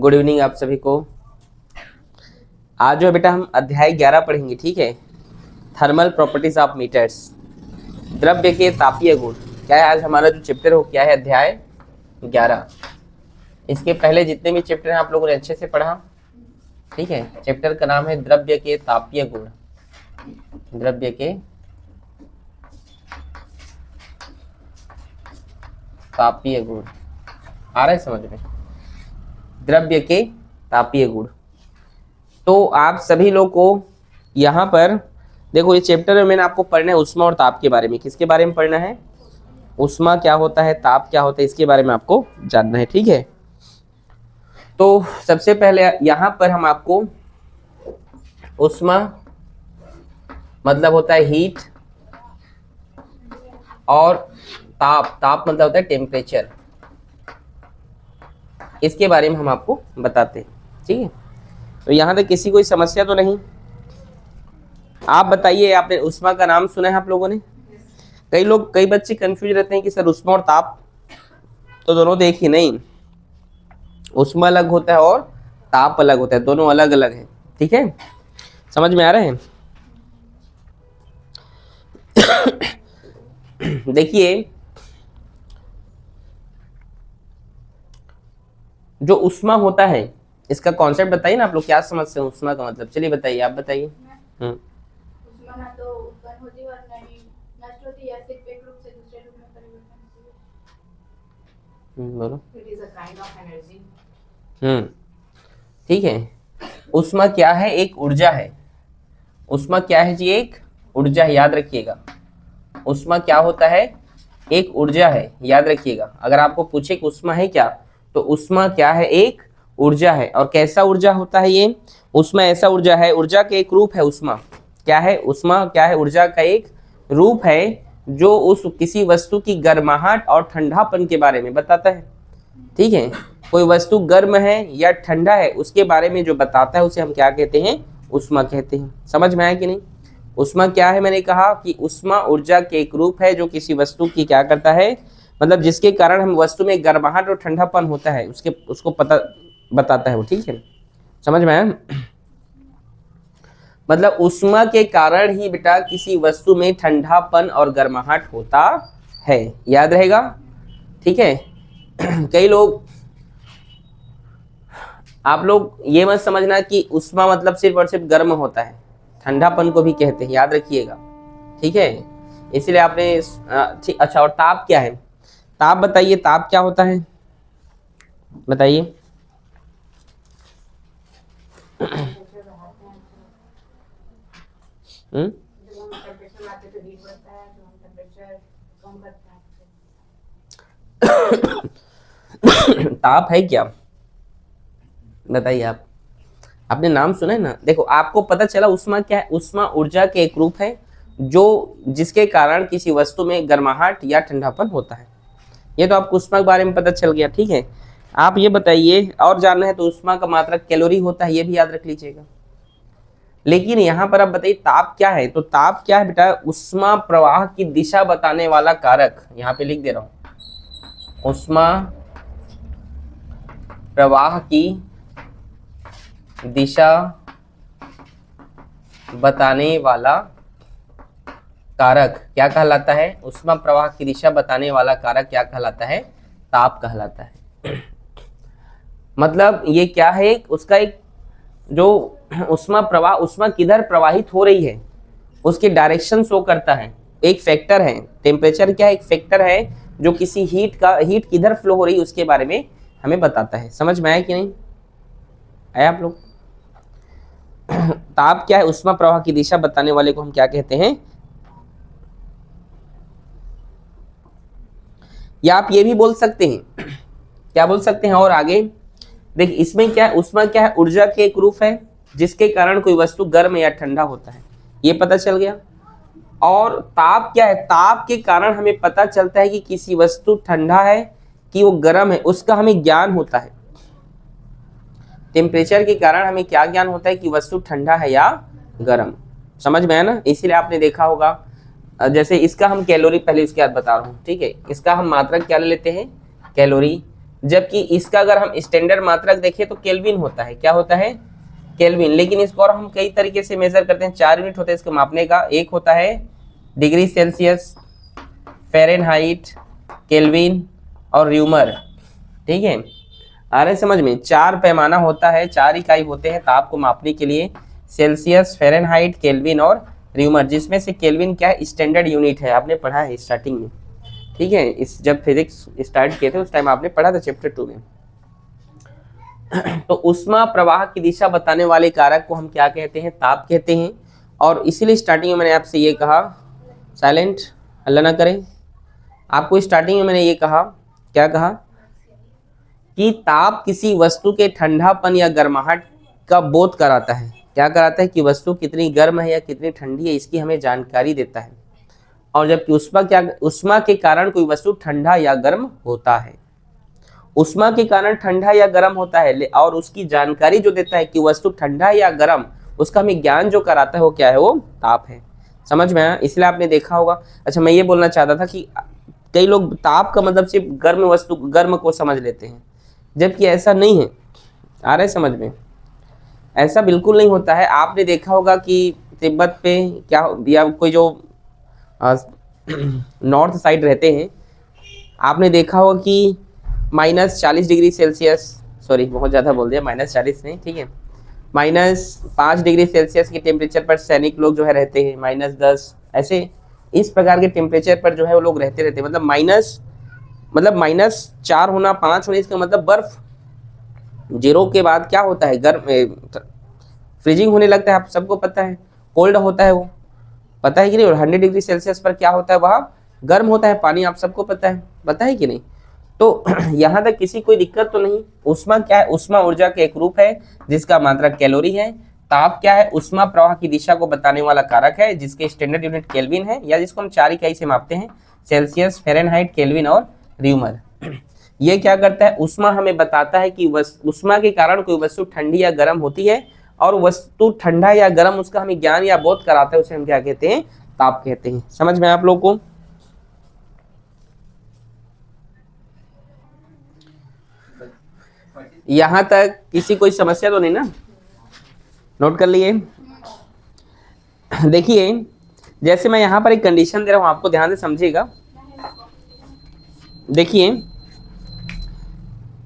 Good evening आप सभी को। आज जो है बेटा हम अध्याय 11 पढ़ेंगे, ठीक है। थर्मल प्रॉपर्टीज ऑफ मीटर्स, द्रव्य के तापीय गुण। क्या है आज हमारा जो चैप्टर हो, क्या है अध्याय 11। इसके पहले जितने भी चैप्टर हैं आप लोगों ने अच्छे से पढ़ा, ठीक है। चैप्टर का नाम है द्रव्य के तापीय गुण। द्रव्य के तापीय गुण आ रहा है समझ में? द्रव्य के तापीय गुण। तो आप सभी लोग को यहाँ पर देखो, ये चैप्टर में मैंने आपको पढ़ना है उष्मा और ताप के बारे में। किसके बारे में पढ़ना है? उष्मा क्या होता है, ताप क्या होता है, इसके बारे में आपको जानना है, ठीक है। तो सबसे पहले यहाँ पर हम आपको उष्मा मतलब होता है हीट, और ताप मतलब होता है टेम्परेचर। इसके बारे में हम आपको बताते हैं, ठीक है। तो यहाँ तक किसी कोई समस्या तो नहीं? आप बताइए, आपने उष्मा का नाम सुना है आप लोगों ने? कई बच्चे कंफ्यूज रहते हैं कि सर उष्मा और ताप तो दोनों देख ही नहीं। उष्मा अलग होता है और ताप अलग होता है, दोनों अलग अलग है, ठीक है। समझ में आ रहा है? देखिए, जो उष्मा होता है इसका कॉन्सेप्ट बताइए ना आप लोग, क्या समझते हैं उष्मा का मतलब? चलिए बताइए, आप बताइए। उष्मा ना तो उत्पन्न होती है और ना ही नष्ट होती है, सिर्फ एक रूप से दूसरे रूप में परिवर्तन होती है। बोलो। It is a kind of energy. ठीक है। उष्मा क्या है? एक ऊर्जा है। उष्मा क्या है जी? एक ऊर्जा है, याद रखिएगा। उष्मा क्या होता है? एक ऊर्जा है, याद रखिएगा। अगर आपको पूछे कि उष्मा है क्या, तो उष्मा क्या है? एक ऊर्जा है। और कैसा ऊर्जा होता है ये? उष्मा ऐसा ऊर्जा है, ऊर्जा का एक रूप है उष्मा। क्या है? उष्मा क्या है? ऊर्जा का एक रूप है जो उस किसी वस्तु की गर्माहट और ठंडापन के बारे में बताता है, ठीक है। कोई वस्तु गर्म है या ठंडा है उसके बारे में जो बताता है उसे हम क्या कहते हैं? उष्मा कहते हैं। समझ में आया कि नहीं? उष्मा क्या है? मैंने कहा कि उष्मा ऊर्जा के एक रूप है जो किसी वस्तु की क्या करता है, मतलब जिसके कारण हम वस्तु में गर्माहट और ठंडापन होता है उसको पता बताता है वो, ठीक है। समझ में आया? मतलब उष्मा के कारण ही बेटा किसी वस्तु में ठंडापन और गर्माहट होता है, याद रहेगा, ठीक है। कई लोग, आप लोग ये मत समझना कि उष्मा मतलब सिर्फ और सिर्फ गर्म होता है, ठंडापन को भी कहते हैं, याद रखिएगा, ठीक है। इसलिए आपने ठीक। अच्छा, और ताप क्या है? ताप बताइए, ताप क्या होता है बताइए। ताप है क्या? बताइए आप। आपने नाम सुना है ना? देखो, आपको पता चला उष्मा क्या है? उष्मा ऊर्जा के एक रूप है जो जिसके कारण किसी वस्तु में गर्माहट या ठंडापन होता है। ये तो आपको उष्मा के बारे में पता चल गया, ठीक है। आप ये बताइए, और जानना है तो उष्मा का मात्रक कैलोरी होता है, ये भी याद रख लीजिएगा। लेकिन यहाँ पर आप बताइए ताप क्या है? तो ताप क्या है बेटा? उष्मा प्रवाह की दिशा बताने वाला कारक। यहाँ पे लिख दे रहा हूं, उष्मा प्रवाह की दिशा बताने वाला कारक क्या कहलाता है? उष्मा प्रवाह की दिशा बताने वाला कारक क्या कहलाता है? ताप कहलाता है। मतलब ये क्या है? उसका एक जो उष्मा प्रवाह, उष्मा किधर प्रवाहित हो रही है उसके डायरेक्शन शो करता है। एक फैक्टर है, टेम्परेचर क्या है? एक फैक्टर है जो किसी हीट किधर फ्लो हो रही है उसके बारे में हमें बताता है। समझ में आया कि नहीं आया आप लोग? ताप क्या है? उष्मा प्रवाह की दिशा बताने वाले को हम क्या कहते हैं? या आप ये भी बोल सकते हैं, क्या बोल सकते हैं और आगे? देखिए, इसमें क्या है? उष्मा क्या है? ऊर्जा के एक रूप है जिसके कारण कोई वस्तु गर्म या ठंडा होता है, ये पता चल गया। और ताप क्या है? ताप के कारण हमें पता चलता है कि किसी वस्तु ठंडा है कि वो गर्म है, उसका हमें ज्ञान होता है। टेम्परेचर के कारण हमें क्या ज्ञान होता है कि वस्तु ठंडा है या गर्म। समझ में आया ना? इसीलिए आपने देखा होगा, जैसे इसका हम कैलोरी, पहले उसके बाद बता रहा हूँ, ठीक है। इसका हम मात्रक क्या ले लेते हैं? कैलोरी। जबकि इसका अगर हम स्टैंडर्ड मात्रक देखें तो केल्विन होता है। क्या होता है? केल्विन। लेकिन इसको और हम कई तरीके से मेजर करते हैं, 4 यूनिट होते हैं इसको मापने का। एक होता है डिग्री सेल्सियस, फ़ारेनहाइट, केल्विन और र्यूमर। ठीक है, आ रहे समझ में? 4 पैमाना होता है, 4 इकाई होते हैं ताप को मापने के लिए, सेल्सियस, फ़ारेनहाइट, केल्विन और र्यूमर, जिसमें से केल्विन क्या है? स्टैंडर्ड यूनिट है, आपने पढ़ा है स्टार्टिंग में। ठीक है, इस जब फिजिक्स स्टार्ट किए थे उस टाइम आपने पढ़ा था चैप्टर 2 में। तो ऊष्मा प्रवाह की दिशा बताने वाले कारक को हम क्या कहते हैं? ताप कहते हैं। और इसीलिए स्टार्टिंग में मैंने आपसे ये कहा, साइलेंट, हल्ला ना करें। आपको स्टार्टिंग में मैंने ये कहा, क्या कहा? कि ताप किसी वस्तु के ठंडापन या गर्माहट का बोध कराता है। क्या कराता है? कि वस्तु कितनी गर्म है या कितनी ठंडी है, इसकी हमें जानकारी देता है। और जबकि ऊष्मा के कारण कोई वस्तु ठंडा या गर्म होता है। ऊष्मा के कारण ठंडा या गर्म होता है, और उसकी जानकारी जो देता है कि वस्तु ठंडा या गर्म, उसका हमें ज्ञान जो कराता है वो क्या है? वो ताप है। समझ में आया? इसलिए आपने देखा होगा। अच्छा, मैं ये बोलना चाहता था कि कई लोग ताप का मतलब सिर्फ गर्म वस्तु, गर्म को समझ लेते हैं, जबकि ऐसा नहीं है। आ रहा है समझ में? ऐसा बिल्कुल नहीं होता है। आपने देखा होगा कि तिब्बत पे क्या, या कोई जो नॉर्थ साइड रहते हैं, आपने देखा होगा कि -40 डिग्री सेल्सियस, सॉरी बहुत ज़्यादा बोल दिया, -40 नहीं, ठीक है, -5 डिग्री सेल्सियस के टेम्परेचर पर सैनिक लोग जो है रहते हैं, -10, ऐसे इस प्रकार के टेम्परेचर पर जो है वो लोग रहते हैं। मतलब -4 होना, 5 होना, इसका मतलब बर्फ 0 के बाद क्या होता है? गर्म, फ्रीजिंग होने लगता है, आप सबको पता है। कोल्ड होता है वो, पता है कि नहीं? और 100 डिग्री सेल्सियस पर क्या होता है? वहाँ गर्म होता है पानी, आप सबको पता है कि नहीं? तो यहाँ तक किसी कोई दिक्कत तो नहीं। ऊष्मा क्या है? ऊष्मा ऊर्जा के एक रूप है जिसका मात्रक कैलोरी है। ताप क्या है? ऊष्मा प्रवाह की दिशा को बताने वाला कारक है जिसके स्टैंडर्ड यूनिट केल्विन है, या जिसको हम 4 इकाई से मापते हैं, सेल्सियस, फ़ारेनहाइट, केल्विन और र्यूमर। ये क्या करता है? ऊष्मा हमें बताता है कि ऊष्मा के कारण कोई वस्तु ठंडी या गर्म होती है, और वस्तु ठंडा या गर्म उसका हमें ज्ञान या बोध कराता है, उसे हम क्या कहते हैं? ताप कहते हैं। समझ में आप लोगों को? यहां तक किसी कोई समस्या तो नहीं ना? नोट कर लिए? देखिए, जैसे मैं यहां पर एक कंडीशन दे रहा हूं, आपको ध्यान से समझिएगा। देखिए,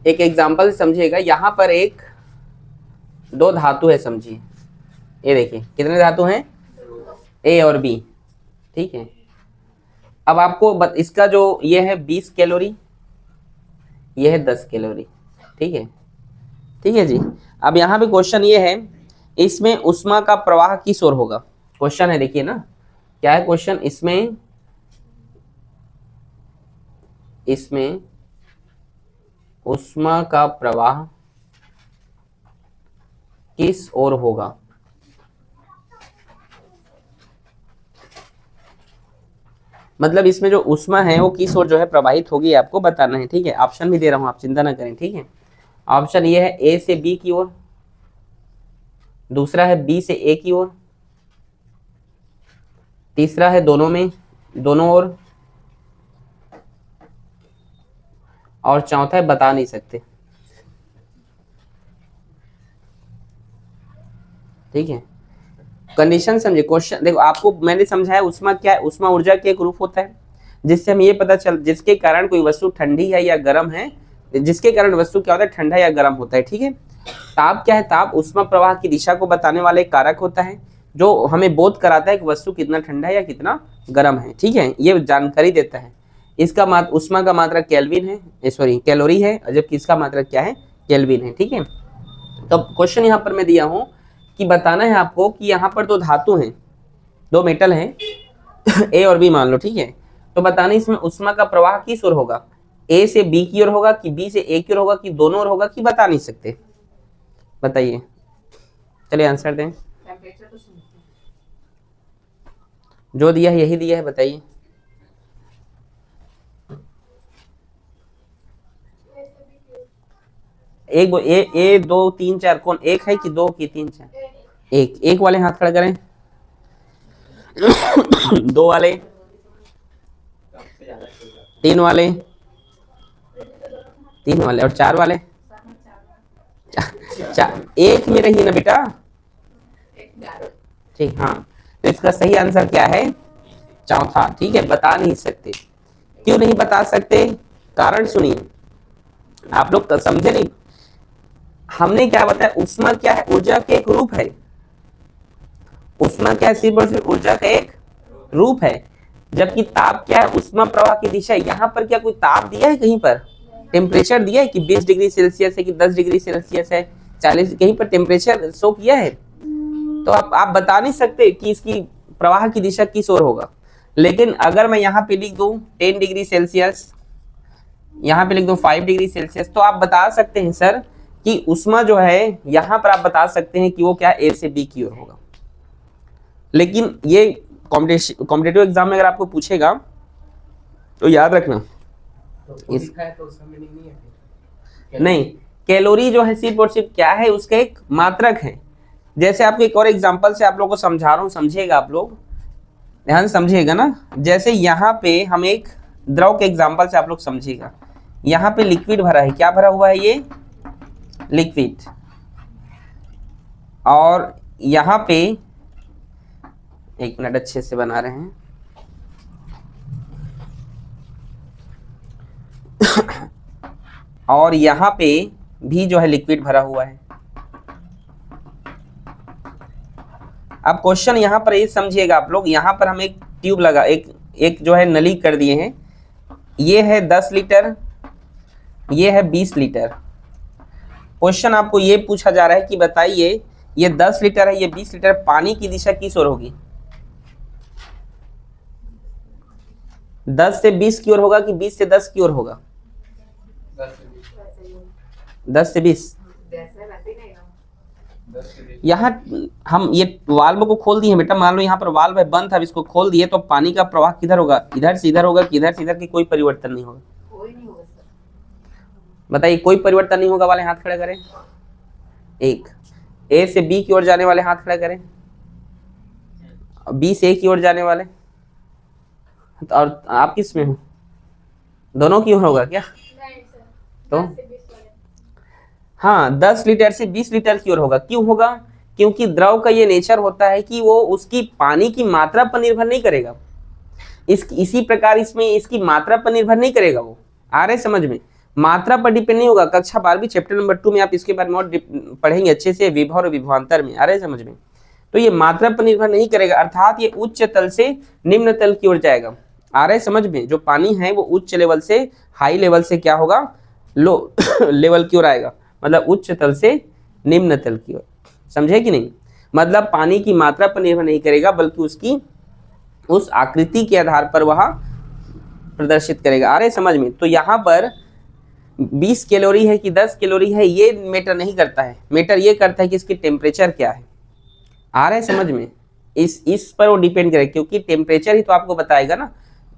एक एग्जांपल से समझिएगा। यहां पर 2 धातु है, समझिए। ये देखिए, कितने धातु हैं? ए और बी। ठीक है, अब आपको इसका जो ये है 20 कैलोरी, ये है 10 कैलोरी। ठीक है, ठीक है जी। अब यहाँ पे क्वेश्चन ये है, इसमें ऊष्मा का प्रवाह किस ओर होगा? क्वेश्चन है, देखिए ना, क्या है क्वेश्चन? इसमें ऊष्मा का प्रवाह किस ओर होगा? मतलब इसमें जो ऊष्मा है वो किस ओर जो है प्रवाहित होगी, आपको बताना है। ठीक है, ऑप्शन भी दे रहा हूं, आप चिंता ना करें। ठीक है, ऑप्शन ये है ए से बी की ओर, दूसरा है बी से ए की ओर, तीसरा है दोनों ओर, और चौथा है बता नहीं सकते। ठीक है, कंडीशन समझे। क्वेश्चन देखो, आपको मैंने समझाया ऊष्मा क्या है? ऊष्मा ऊर्जा के एक रूप होता है जिससे हम ये पता चल, जिसके कारण कोई वस्तु ठंडी है या गर्म है, जिसके कारण वस्तु क्या होता है? ठंडा या गर्म होता है। ठीक है, ताप क्या है? ताप ऊष्मा प्रवाह की दिशा को बताने वाला एक कारक होता है जो हमें बोध कराता है कि वस्तु कितना ठंडा है या कितना गर्म है। ठीक है, ये जानकारी देता है। इसका ऊष्मा का मात्रक केल्विन है, सॉरी कैलोरी है, जबकि इसका मात्रक क्या है? केल्विन है। ठीक है, तो क्वेश्चन यहाँ पर मैं दिया हूं कि बताना है आपको कि यहाँ पर 2 धातु हैं, 2 मेटल हैं ए और बी मान लो। ठीक है, तो बताना इसमें ऊष्मा का प्रवाह किस ओर होगा? ए से बी की ओर होगा, कि बी से ए की ओर होगा, कि दोनों ओर होगा, कि बता नहीं सकते? बताइए, चलिए आंसर दें। जो दिया है यही दिया है, बताइए। एक ए 2 3 4 कौन? एक है कि 2 की 3 4? एक वाले हाथ खड़ा करें। 2 वाले, 3 वाले, 3 वाले और 4 वाले एक में रही ना बेटा, ठीक, हाँ। तो इसका सही आंसर क्या है? चौथा। ठीक है, बता नहीं सकते। क्यों नहीं बता सकते? कारण सुनिए, आप लोग तो समझे नहीं। हमने क्या बताया, ऊष्मा क्या है? ऊर्जा के एक रूप है। ऊष्मा क्या है? सिर्फ और सिर्फ ऊर्जा का एक रूप है। जबकि ताप क्या है? ऊष्मा प्रवाह की दिशा। यहाँ पर क्या कोई ताप दिया है? कहीं पर टेम्परेचर दिया है कि 20 डिग्री सेल्सियस है कि 10 डिग्री सेल्सियस है, 40, कहीं पर टेम्परेचर शो किया है? तो आप बता नहीं सकते कि इसकी प्रवाह की दिशा किस ओर होगा। लेकिन अगर मैं यहाँ पे लिख दूं 10 डिग्री सेल्सियस, यहाँ पे लिख दूं 5 डिग्री सेल्सियस, तो आप बता सकते हैं सर कि ऊष्मा जो है यहाँ पर आप बता सकते हैं कि वो क्या ए से बी की ओर होगा। लेकिन ये कॉम्पिटिटिव एग्जाम में अगर आपको पूछेगा तो याद रखना, नहीं, कैलोरी जो है सिर्फ और सिर्फ क्या है? उसका एक मात्रक है। जैसे आपको एक और एग्जांपल से आप लोगों को समझा रहा हूं, समझिएगा आप लोग, ध्यान समझिएगा ना। जैसे यहाँ पे हम एक द्रव के एग्जांपल से आप लोग समझिएगा। यहाँ पे लिक्विड भरा है, क्या भरा हुआ है? ये लिक्विड। और यहाँ पे, एक मिनट, अच्छे से बना रहे हैं। और यहाँ पे भी जो है लिक्विड भरा हुआ है। अब क्वेश्चन यहाँ पर ये समझिएगा आप लोग, यहाँ पर हम एक ट्यूब लगा, एक जो है नली कर दिए हैं। ये है 10 लीटर, ये है 20 लीटर। क्वेश्चन आपको ये पूछा जा रहा है कि बताइए ये 10 लीटर है, ये 20 लीटर, पानी की दिशा किस ओर होगी? 10 से 20 की ओर होगा कि 20 से 10 की ओर होगा? 10 से 20। यहाँ हम ये वाल्व को खोल दिए बेटा, मान लो यहाँ पर वाल्व है, बंद था, अब इसको खोल दिए, तो पानी का प्रवाह किधर होगा? इधर से इधर होगा कि इधर से इधर? की कोई परिवर्तन नहीं होगा। कोई नहीं होगा सर। बताइए, कोई परिवर्तन नहीं होगा वाले हाथ खड़े करें। एक ए से बी की ओर जाने वाले हाथ खड़े करें, बी से ए की ओर जाने वाले। और आप किस में हो? दोनों की ओर होगा क्या? नहीं सर, तो 10 से 20 वाले। हाँ, 10 लीटर से 20 लीटर की ओर होगा। क्यों होगा? क्योंकि द्रव का ये नेचर होता है कि वो उसकी पानी की मात्रा पर निर्भर नहीं करेगा। इसी प्रकार इसमें इसकी मात्रा पर निर्भर नहीं करेगा। वो आ रहे समझ में? मात्रा पर डिपेंड नहीं होगा। कक्षा 12वीं चैप्टर नंबर 2 में आप इसके बारे में पढ़ेंगे अच्छे से, विभव और विभवांतर में। आ रहे समझ में? तो ये मात्रा पर निर्भर नहीं करेगा, अर्थात ये उच्च तल से निम्न तल की ओर जाएगा। आ रहे समझ में? जो पानी है वो उच्च लेवल से हाई लेवल से क्या होगा? लो लेवल की ओर आएगा, मतलब उच्च तल से निम्न तल की ओर। समझे कि नहीं? मतलब पानी की मात्रा पर निर्भर नहीं करेगा, बल्कि उसकी उस आकृति के आधार पर वह प्रदर्शित करेगा। आ रहे समझ में? तो यहाँ पर 20 कैलोरी है कि 10 कैलोरी है, ये मैटर नहीं करता है। मैटर ये करता है कि इसकी टेम्परेचर क्या है। आ रहे समझ में? इस पर वो डिपेंड करे, क्योंकि टेम्परेचर ही तो आपको बताएगा ना,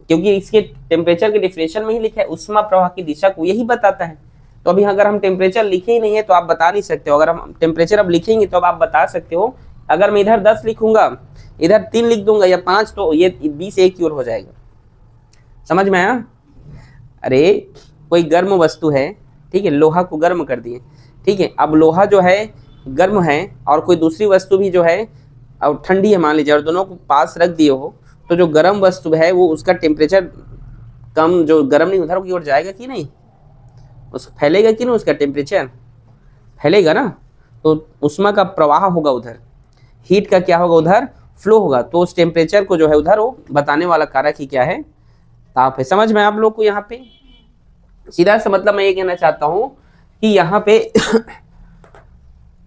क्योंकि इसके टेम्परेचर के डिफिनेशन में ही लिखा है ऊष्मा प्रवाह की दिशा को, यही बताता है। तो अभी अगर हम टेम्परेचर लिखे ही नहीं है तो आप बता नहीं सकते हो। अगर हम टेम्परेचर अब लिखेंगे तो अब आप बता सकते हो। अगर मैं इधर 10 लिखूंगा, इधर 3 लिख दूंगा या 5, तो ये 20 एक की ओर हो जाएगा। समझ में आया? अरे कोई गर्म वस्तु है, ठीक है, लोहा को गर्म कर दिए, ठीक है, अब लोहा जो है गर्म है और कोई दूसरी वस्तु भी जो है और ठंडी है मान लीजिए, और दोनों को पास रख दिए हो, तो जो गर्म वस्तु है वो उसका टेम्परेचर कम, जो गर्म नहीं उधर की ओर जाएगा कि नहीं? उस फैलेगा कि नहीं? उसका टेम्परेचर फैलेगा ना, तो ऊष्मा का प्रवाह होगा उधर, हीट का क्या होगा? उधर फ्लो होगा। तो उस टेम्परेचर को जो है उधर वो बताने वाला कारक ही क्या है? ताप है। समझ में आप लोग को? यहाँ पे सीधा सा मतलब मैं ये कहना चाहता हूं कि यहाँ पे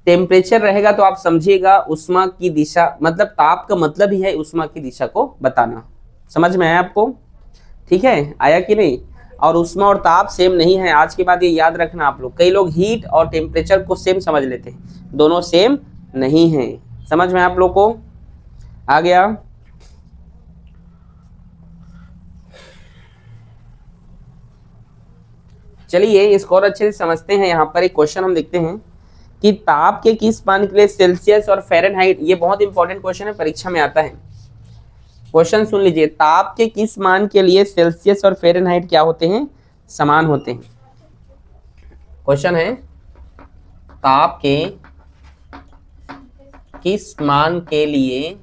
टेम्परेचर रहेगा तो आप समझिएगा ऊष्मा की दिशा, मतलब ताप का मतलब ही है ऊष्मा की दिशा को बताना। समझ में आया आपको? ठीक है, आया कि नहीं? और ऊष्मा और ताप सेम नहीं है। आज के बाद ये याद रखना आप लोग। कई लोग हीट और टेम्परेचर को सेम समझ लेते हैं, दोनों सेम नहीं है। समझ में आप लोग को? आ गया? चलिए इसको और अच्छे से समझते हैं। यहाँ पर एक क्वेश्चन हम देखते हैं कि ताप के किस मान के लिए सेल्सियस और फ़ारेनहाइट, ये बहुत इंपॉर्टेंट क्वेश्चन है, परीक्षा में आता है। क्वेश्चन सुन लीजिए, ताप के किस मान के लिए सेल्सियस और फ़ारेनहाइट क्या होते हैं? समान होते हैं। क्वेश्चन है ताप के किस मान के लिए,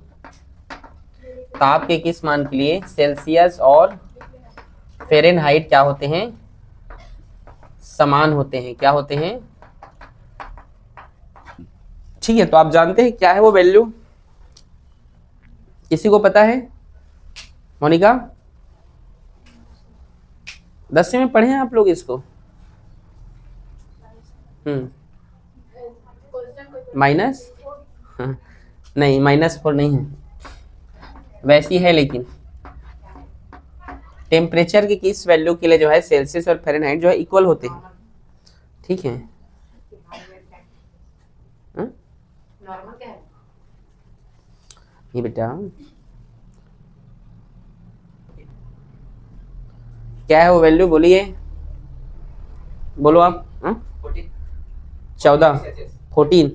ताप के किस मान के लिए सेल्सियस और फ़ारेनहाइट क्या होते हैं, समान होते हैं, क्या होते हैं। ठीक है, तो आप जानते हैं क्या है वो वैल्यू, किसी को पता है? मोनिका, 10वीं में पढ़े हैं आप लोग इसको? माइनस, नहीं -4 नहीं है, वैसी है, लेकिन टेम्परेचर की किस वैल्यू के लिए जो है सेल्सियस और फ़ारेनहाइट जो है इक्वल होते हैं। ठीक है, ये बेटा क्या है वो वैल्यू, बोलिए, बोलो आप। 14, 14,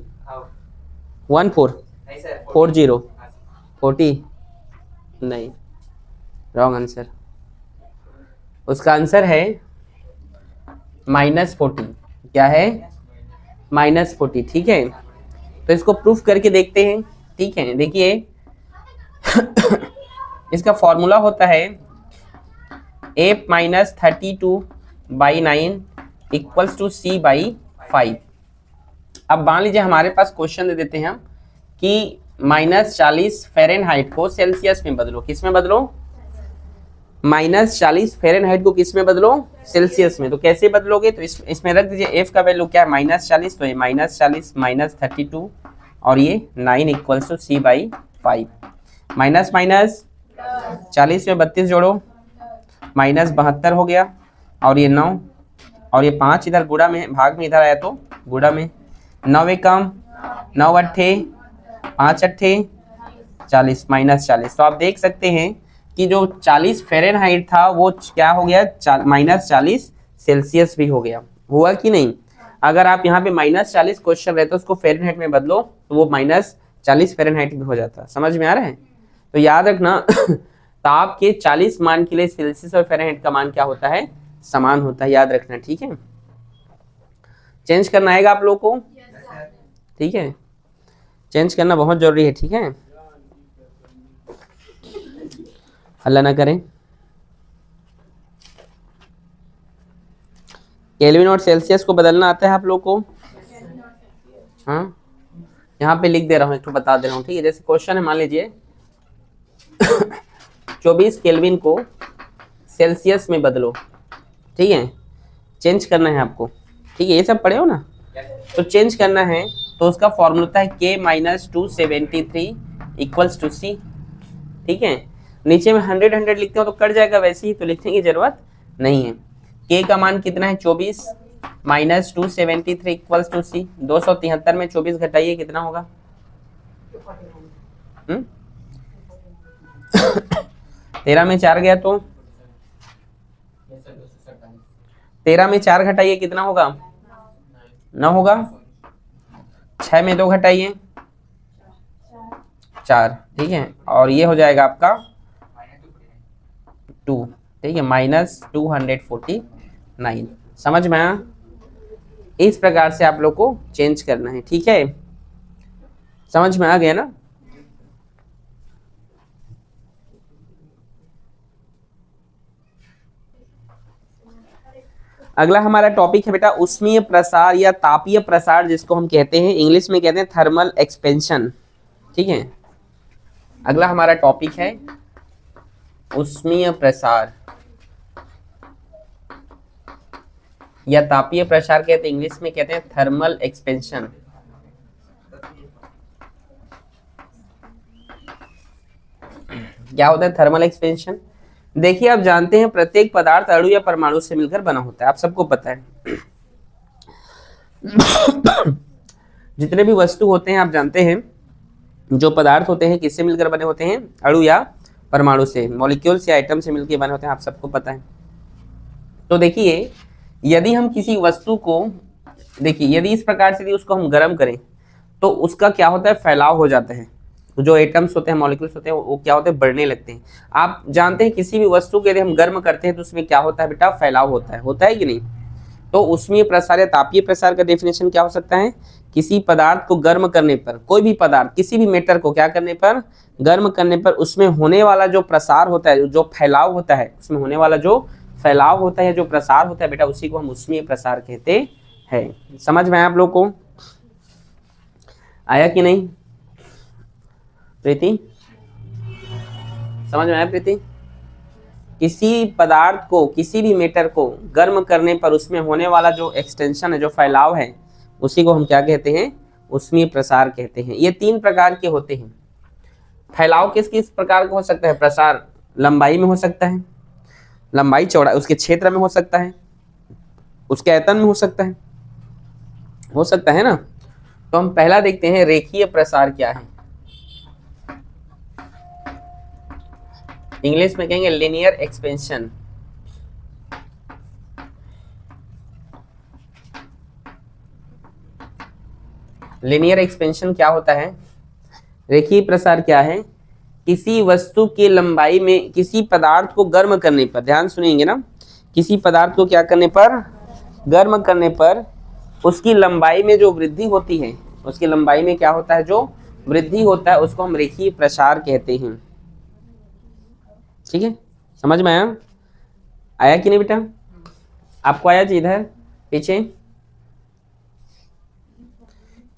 14, 40 नहीं, रॉन्ग आंसर। उसका आंसर है -40। क्या है? -40। ठीक है, तो इसको प्रूफ करके देखते हैं। ठीक है, देखिए इसका फॉर्मूला होता है a - 32/9 = c/5। अब मान लीजिए हमारे पास क्वेश्चन दे देते हैं हम कि -40 फ़ारेनहाइट को सेल्सियस में बदलो, किस में बदलो? -40 फ़ारेनहाइट को किस में बदलो? सेल्सियस में। तो कैसे बदलोगे? तो इसमें रख दीजिए f का वैल्यू क्या है, -40, तो ये -40 - 32 और ये 9 = c/5। माइनस माइनस 40 में 32 जोड़ो, -72 हो गया, और ये 9 और ये 5 इधर गुणा में, भाग में इधर आया तो गुणा में, 9 एकम 9 अट्ठे 5 अट्ठे 40, -40। तो आप देख सकते हैं कि जो 40 फ़ारेनहाइट था वो क्या हो गया, -40 सेल्सियस भी हो गया। हुआ कि नहीं? अगर आप यहाँ पे -40 क्वेश्चन रहता उसको फ़ारेनहाइट में बदलो तो वो -40 फ़ारेनहाइट भी हो जाता। समझ में आ रहा है? तो याद रखना ताप के 40 मान के लिए सेल्सियस और फ़ारेनहाइट का मान क्या होता है, समान होता है, याद रखना। ठीक है, चेंज करना आएगा आप लोगों को? ठीक है, चेंज करना बहुत जरूरी है। ठीक है, हल्ला ना करें। केल्विन और सेल्सियस को बदलना आता है आप लोग को? हाँ, यहाँ पे लिख दे रहा हूँ, एक तो बता दे रहा हूँ। ठीक है, जैसे क्वेश्चन है, मान लीजिए 24 केल्विन को सेल्सियस में बदलो। ठीक है, चेंज करना है आपको। ठीक है, ये सब पढ़े हो ना? तो चेंज करना है तो उसका फॉर्मूला होता है K - 273 = C। ठीक है, नीचे में 100 लिखते हो तो कट जाएगा, वैसे ही तो लिखने की जरूरत नहीं है। K का मान कितना है? 24 - 273 = C। 273 में 24 घटाइए, कितना होगा? 13 में 4 गया तो 13 में 4 घटाइए, कितना होगा? 9 होगा। 6 में 2 घटाइए, 4। ठीक है, और ये हो जाएगा आपका 2। ठीक है, -249। समझ में आया? इस प्रकार से आप लोग को चेंज करना है। ठीक है, समझ में आ गया ना? अगला हमारा टॉपिक है बेटा उष्मीय प्रसार या तापीय प्रसार, जिसको हम कहते हैं, इंग्लिश में कहते हैं थर्मल एक्सपेंशन। ठीक है, अगला हमारा टॉपिक है उष्मीय प्रसार या तापीय प्रसार, कहते हैं इंग्लिश में कहते हैं थर्मल एक्सपेंशन। क्या होता है थर्मल एक्सपेंशन? देखिए, आप जानते हैं प्रत्येक पदार्थ अणु या परमाणु से मिलकर बना होता है, आप सबको पता है। जितने भी वस्तु होते हैं आप जानते हैं, जो पदार्थ होते हैं किससे मिलकर बने होते हैं? अणु या परमाणु से, मॉलिक्यूल्स या आइटम से मिलकर बने होते हैं, आप सबको पता है। तो देखिए, यदि हम किसी वस्तु को, देखिए यदि इस प्रकार से उसको हम गर्म करें तो उसका क्या होता है, फैलाव हो जाता है। जो एटम्स होते हैं, मॉलिक्यूल्स होते हैं, वो क्या होते हैं, बढ़ने लगते हैं। आप जानते हैं किसी भी वस्तु को यदि हम गर्म करते हैं तो उसमें क्या होता है बेटा, फैलाव होता है कि नहीं? तो उष्मीय प्रसार या तापीय प्रसार का डेफिनेशन क्या हो सकता है? किसी पदार्थ को गर्म करने पर, कोई भी पदार्थ किसी भी मैटर को क्या करने पर, गर्म करने पर उसमें होने वाला जो प्रसार होता है, जो फैलाव होता है, उसमें होने वाला जो फैलाव होता है, जो प्रसार होता है बेटा, उसी को हम उष्मीय प्रसार कहते हैं। समझ में आया आप लोग को? आया कि नहीं प्रीति? समझ में आया प्रीति? किसी पदार्थ को, किसी भी मैटर को गर्म करने पर उसमें होने वाला जो एक्सटेंशन है, जो फैलाव है, उसी को हम क्या कहते हैं? उष्मीय प्रसार कहते हैं। ये 3 प्रकार के होते हैं। फैलाव किस किस प्रकार का हो सकता है? प्रसार लंबाई में हो सकता है, लंबाई चौड़ाई उसके क्षेत्र में हो सकता है, उसके आयतन में हो सकता है ना। तो हम पहला देखते हैं रेखीय प्रसार क्या है। इंग्लिश में कहेंगे लीनियर एक्सपेंशन। लीनियर एक्सपेंशन क्या होता है? रेखीय प्रसार क्या है? किसी वस्तु की लंबाई में, किसी पदार्थ को गर्म करने पर, ध्यान सुनेंगे ना, किसी पदार्थ को क्या करने पर, गर्म करने पर उसकी लंबाई में जो वृद्धि होती है, उसकी लंबाई में क्या होता है, जो वृद्धि होता है, उसको हम रेखीय प्रसार कहते हैं। ठीक है, समझ में आया? आया कि नहीं बेटा? आपको आया जी? इधर पीछे,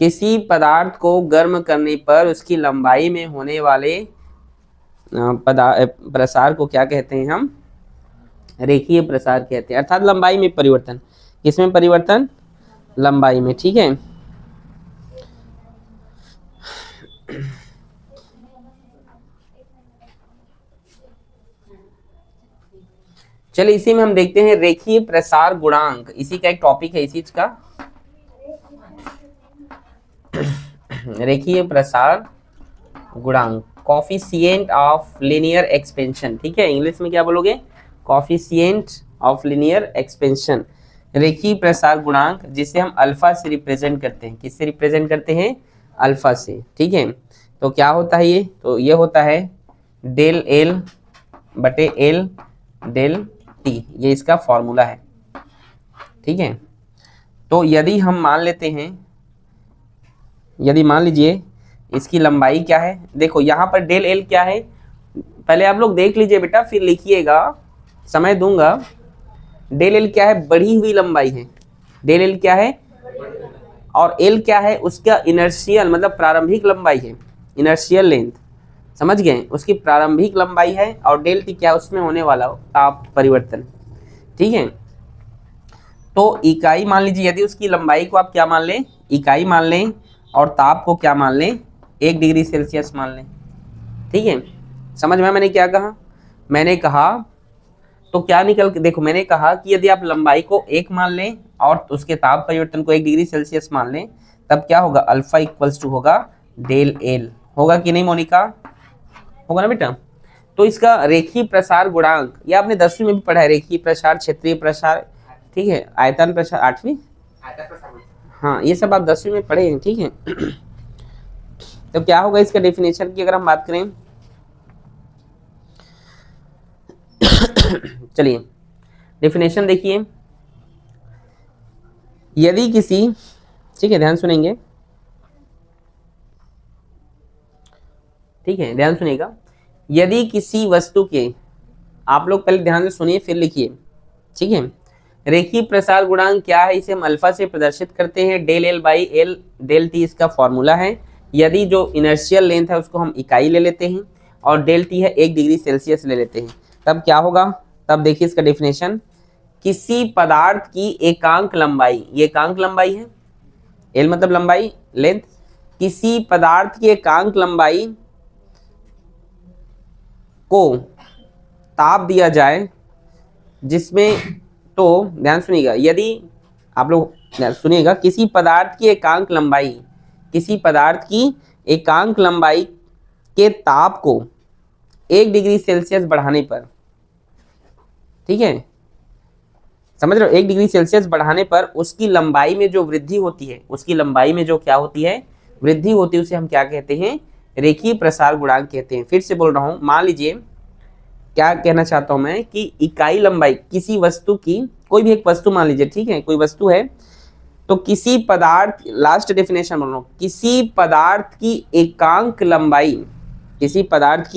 किसी पदार्थ को गर्म करने पर उसकी लंबाई में होने वाले प्रसार को क्या कहते हैं हम? रेखीय प्रसार कहते हैं। अर्थात लंबाई में परिवर्तन। किसमें परिवर्तन? लंबाई में। ठीक है, चलिए इसी में हम देखते हैं रेखीय प्रसार गुणांक। इसी का एक टॉपिक है, इसी का रेखीय प्रसार गुणांक, कोफिशिएंट ऑफ लीनियर एक्सपेंशन। ठीक है, इंग्लिश में क्या बोलोगे? कोफिशिएंट ऑफ लीनियर एक्सपेंशन, रेखीय प्रसार गुणांक, जिसे हम अल्फा से रिप्रेजेंट करते हैं। किससे रिप्रेजेंट करते हैं? अल्फा से। ठीक है, तो क्या होता है ये? तो ये होता है डेल एल बटे एल डेल टी, ये इसका फॉर्मूला है। ठीक है, तो यदि हम मान लेते हैं, यदि मान लीजिए इसकी लंबाई क्या है, देखो यहाँ पर डेल एल क्या है, पहले आप लोग देख लीजिए बेटा, फिर लिखिएगा, समय दूंगा। डेल एल क्या है? बढ़ी हुई लंबाई है। डेल एल क्या है? और एल क्या है? उसका इनर्शियल मतलब प्रारंभिक लंबाई है, इनर्शियल लेंथ। समझ गए? उसकी प्रारंभिक लंबाई है। और डेल टी क्या है? उसमें होने वाला ताप परिवर्तन। ठीक है, तो इकाई मान लीजिए, यदि उसकी लंबाई को आप क्या मान लें? इकाई मान लें, और ताप को क्या मान लें? 1 डिग्री सेल्सियस मान लें। ठीक है, समझ में? मैंने क्या कहा? मैंने कहा तो क्या निकल के देखो, मैंने कहा कि यदि आप लंबाई को 1 मान लें और उसके ताप परिवर्तन को 1 डिग्री सेल्सियस मान लें, तब क्या होगा? अल्फा इक्वल्स टू होगा डेल एल। होगा कि नहीं मोनिका? होगा ना बेटा? तो इसका रेखीय प्रसार गुणांक, ये आपने 10वीं में भी पढ़ा है, रेखीय प्रसार, क्षेत्रीय प्रसार, ठीक है, आयतन प्रसार 8वीं, हाँ ये सब आप 10वीं में पढ़े हैं। ठीक है, तो क्या होगा इसका डेफिनेशन की अगर हम बात करें, चलिए डेफिनेशन देखिए, यदि किसी, ठीक है ध्यान सुनेंगे, ठीक है ध्यान सुनिएगा, यदि किसी वस्तु के, आप लोग पहले ध्यान से सुनिए फिर लिखिए। ठीक है, रेखीय प्रसार गुणांक क्या है? इसे हम अल्फा से प्रदर्शित करते हैं, del L by L del T इसका फॉर्मूला है। यदि जो इनर्शियल लेंथ है उसको हम इकाई ले लेते हैं और डेल टी है 1 डिग्री सेल्सियस ले लेते हैं, तब क्या होगा? तब देखिए इसका डेफिनेशन, किसी पदार्थ की एकांक लंबाई, ये एकांक लंबाई है, एल मतलब लंबाई, लेंथ, किसी पदार्थ की एकांक लंबाई को ताप दिया जाए जिसमें, तो ध्यान सुनिएगा, यदि आप लोग ध्यान सुनिएगा, किसी पदार्थ की एकांक लंबाई, किसी पदार्थ की एकांक लंबाई के ताप को 1 डिग्री सेल्सियस बढ़ाने पर, ठीक है समझ रहे हो, 1 डिग्री सेल्सियस बढ़ाने पर उसकी लंबाई में जो वृद्धि होती है, उसकी लंबाई में जो क्या होती है? वृद्धि होती है, उसे हम क्या कहते हैं? रेखीय प्रसार गुणांक कहते हैं। फिर से बोल रहा हूं, मान लीजिए क्या कहना चाहता हूं मैं कि इकाई लंबाई, किसी वस्तु की कोई भी एक वस्तु मान लीजिए, ठीक है, कोई वस्तु है, तो किसी पदार्थ, लास्ट डेफिनेशन बोल रहा हूँ, किसी पदार्थ की एकांक लंबाई, किसी पदार्थ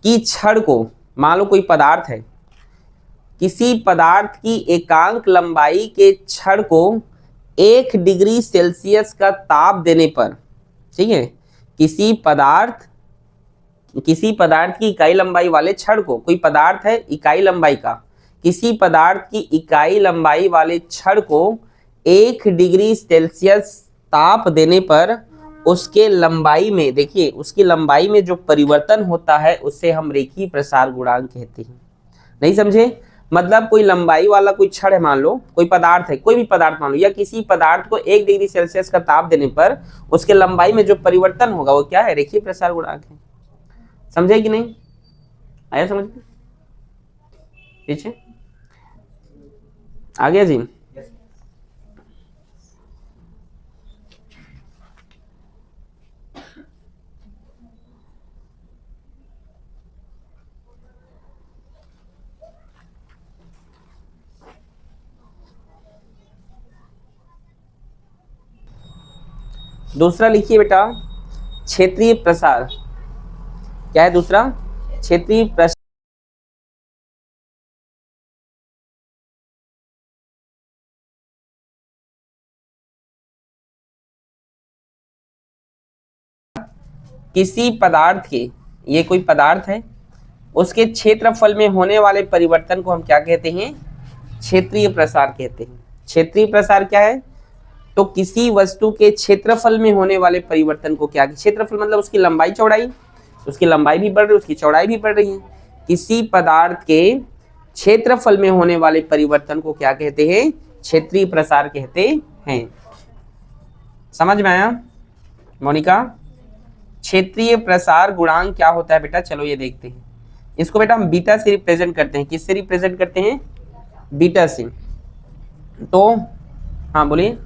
की छड़ को, मान लो कोई पदार्थ है, किसी पदार्थ की एकांक लंबाई के छड़ को 1 डिग्री सेल्सियस का ताप देने पर, ठीक है, किसी पदार्थ की इकाई लंबाई वाले छड़ को, कोई पदार्थ है इकाई लंबाई का, किसी पदार्थ की इकाई लंबाई वाले छड़ को 1 डिग्री सेल्सियस ताप देने पर उसके लंबाई में, देखिए उसकी लंबाई में जो परिवर्तन होता है उसे हम रेखीय प्रसार गुणांक कहते हैं। नहीं समझे? मतलब कोई लंबाई वाला कोई छड़ है, मान लो कोई पदार्थ है, कोई भी पदार्थ मान लो, या किसी पदार्थ को 1 डिग्री सेल्सियस का ताप देने पर उसके लंबाई में जो परिवर्तन होगा वो क्या है? रेखीय प्रसार गुणांक है। समझे कि नहीं? आया समझ में? पीछे आ गया जी? दूसरा लिखिए बेटा, क्षेत्रीय प्रसार। क्या है दूसरा? क्षेत्रीय प्रसार। किसी पदार्थ के, ये कोई पदार्थ है, उसके क्षेत्रफल में होने वाले परिवर्तन को हम क्या कहते हैं? क्षेत्रीय प्रसार कहते हैं। क्षेत्रीय प्रसार क्या है? तो किसी वस्तु के क्षेत्रफल में होने वाले परिवर्तन को क्या, क्षेत्रफल मतलब उसकी लंबाई चौड़ाई, उसकी लंबाई भी बढ़ रही है, उसकी चौड़ाई भी बढ़ रही है। किसी पदार्थ के क्षेत्रफल में होने वाले परिवर्तन को क्या कहते हैं? क्षेत्रीय प्रसार कहते हैं। समझ में आया मोनिका? क्षेत्रीय प्रसार गुणांक क्या होता है बेटा? चलो ये देखते हैं। इसको बेटा हम बीटा से रिप्रेजेंट करते हैं। किससे रिप्रेजेंट करते हैं? बीटा से। तो हाँ बोलिए,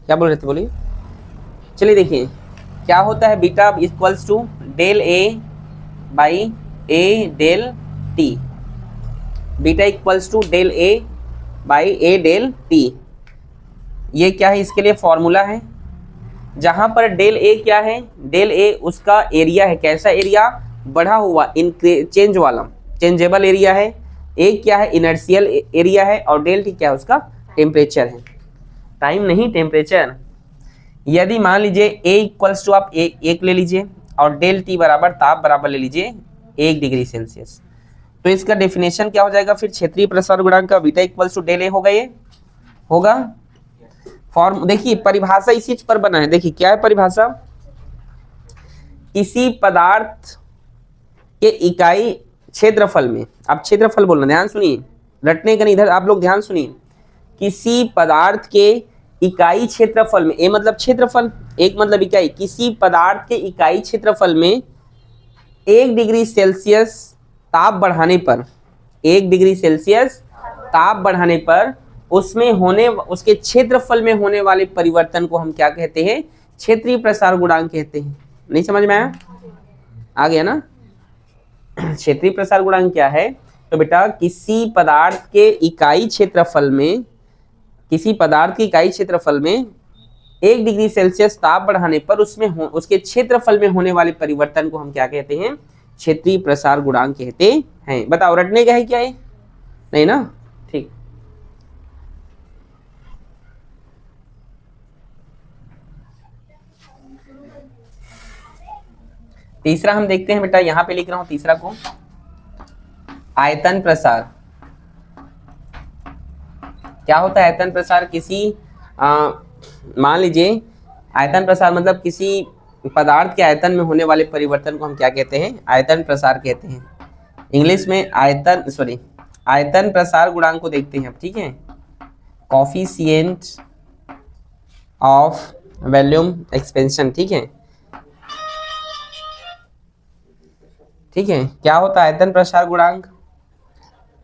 क्या बोल रहे थे, बोलिए। चलिए देखिए क्या होता है, beta equals to del A by A del T. Beta equals to del A by A del T. ये क्या है? इसके लिए फॉर्मूला है, जहां पर डेल ए क्या है? डेल ए उसका एरिया है। कैसा एरिया? बढ़ा हुआ, चेंज वाला, चेंजेबल एरिया है। ए क्या है? इनर्शियल एरिया है। और डेल टी क्या है? उसका टेम्परेचर है। टाइम नहीं, टेम्परेचर। यदि मान लीजिए ए इक्वल्स टू, आप एक ले लीजिए, और डेल टी बराबर ताप बराबर ले लीजिए 1 डिग्री सेल्सियस, तो इसका डेफिनेशन क्या हो जाएगा फिर? क्षेत्रीय प्रसार गुणांक का बीटा इक्वल्स टू डेल ए होगा। ये होगा फॉर्म। देखिए परिभाषा इसी पर बना है। देखिए क्या है परिभाषा? किसी पदार्थ के इकाई क्षेत्रफल में, आप क्षेत्रफल बोलना, ध्यान सुनिए, रटने का नहीं, इधर आप लोग ध्यान सुनिए। किसी पदार्थ के इकाई क्षेत्रफल में, ए मतलब क्षेत्रफल, एक मतलब इकाई, किसी पदार्थ के इकाई क्षेत्रफल में 1 डिग्री सेल्सियस ताप बढ़ाने पर, 1 डिग्री सेल्सियस ताप बढ़ाने पर उसमें होने, उसके क्षेत्रफल में होने वाले परिवर्तन को हम क्या कहते हैं? क्षेत्रीय प्रसार गुणांक कहते हैं। नहीं समझ में आया? आ गया ना? क्षेत्रीय प्रसार गुणांक क्या है? तो बेटा किसी पदार्थ के इकाई क्षेत्रफल में, किसी पदार्थ की इकाई क्षेत्रफल में 1 डिग्री सेल्सियस ताप बढ़ाने पर उसमें उसके क्षेत्रफल में होने वाले परिवर्तन को हम क्या कहते हैं? क्षेत्रीय प्रसार गुणांक कहते हैं। बताओ रटने का है क्या है? नहीं ना? ठीक। तीसरा हम देखते हैं बेटा, यहां पे लिख रहा हूं तीसरा को, आयतन प्रसार। क्या होता है आयतन प्रसार? किसी मान लीजिए, आयतन प्रसार मतलब किसी पदार्थ के आयतन में होने वाले परिवर्तन को हम क्या कहते हैं? आयतन प्रसार कहते हैं। इंग्लिश में आयतन प्रसार गुणांक को देखते हैं अब, ठीक है। कोफिशिएंट ऑफ वॉल्यूम एक्सपेंशन, ठीक है। ठीक है, क्या होता है आयतन प्रसार गुणांक?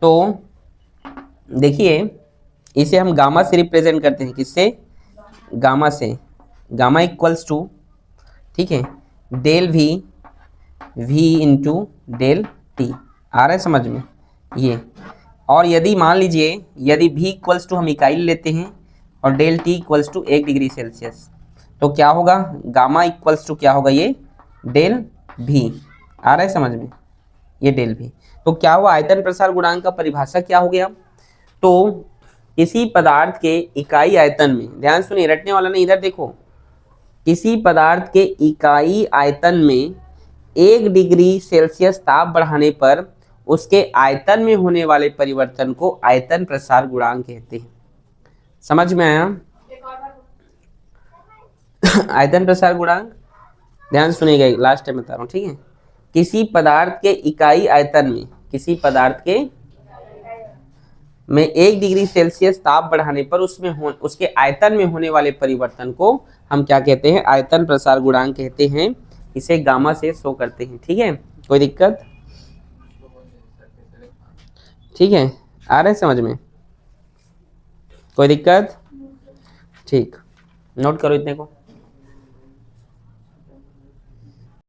तो देखिए इसे हम गामा से रिप्रेजेंट करते हैं। किससे? गामा से। गामा इक्वल्स टू, ठीक है, del v into del t. आ रहा है समझ में ये। और यदि मान लीजिए यदि v इक्वल्स टू हम इकाई लेते हैं और del t equals to 1 degree Celsius, तो क्या होगा, गामा इक्वल्स टू क्या होगा, ये डेल v। आ रहा है समझ में, ये डेल v। तो क्या हुआ, आयतन प्रसार गुणांक का परिभाषा क्या हो गया, तो किसी पदार्थ के इकाई आयतन में, ध्यान सुनिए रटने वाला नहीं, इधर देखो, किसी पदार्थ के इकाई आयतन में 1 डिग्री सेल्सियस ताप बढ़ाने पर उसके आयतन में होने वाले परिवर्तन को आयतन प्रसार गुणांक कहते हैं। समझ में आया? एक और बार आयतन प्रसार गुणांक, ध्यान सुनिएगा, लास्ट टाइम बता रहा हूँ, ठीक है। किसी पदार्थ के इकाई आयतन में, किसी पदार्थ के में 1 डिग्री सेल्सियस ताप बढ़ाने पर उसके आयतन में होने वाले परिवर्तन को हम क्या कहते हैं, आयतन प्रसार गुणांक कहते हैं। इसे गामा से शो करते हैं, ठीक है। कोई दिक्कत? ठीक है, आ रहा है समझ में, कोई दिक्कत? ठीक, नोट करो इतने को।